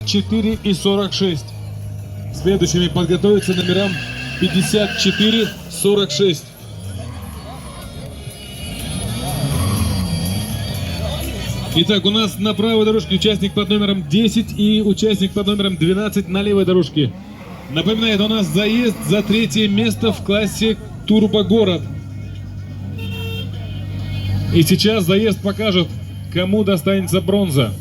54 и 46. Следующими подготовиться номерам 54, 46. Итак, у нас на правой дорожке участник под номером 10 и участник под номером 12 на левой дорожке. Напоминаю, это у нас заезд за 3-е место в классе Турбогород. И сейчас заезд покажет, кому достанется бронза.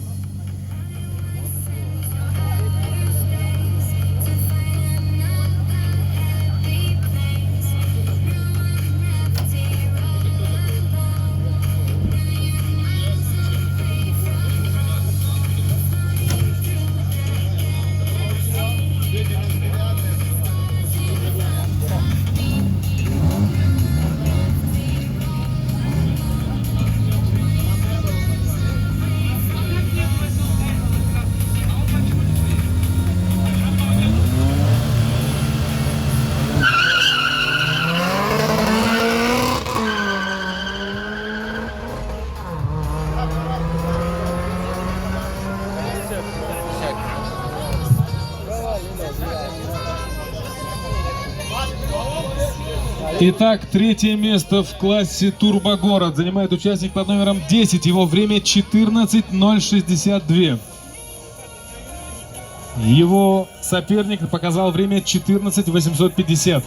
Итак, 3-е место в классе Турбогород занимает участник под номером 10. Его время 14:062. Его соперник показал время 14:850.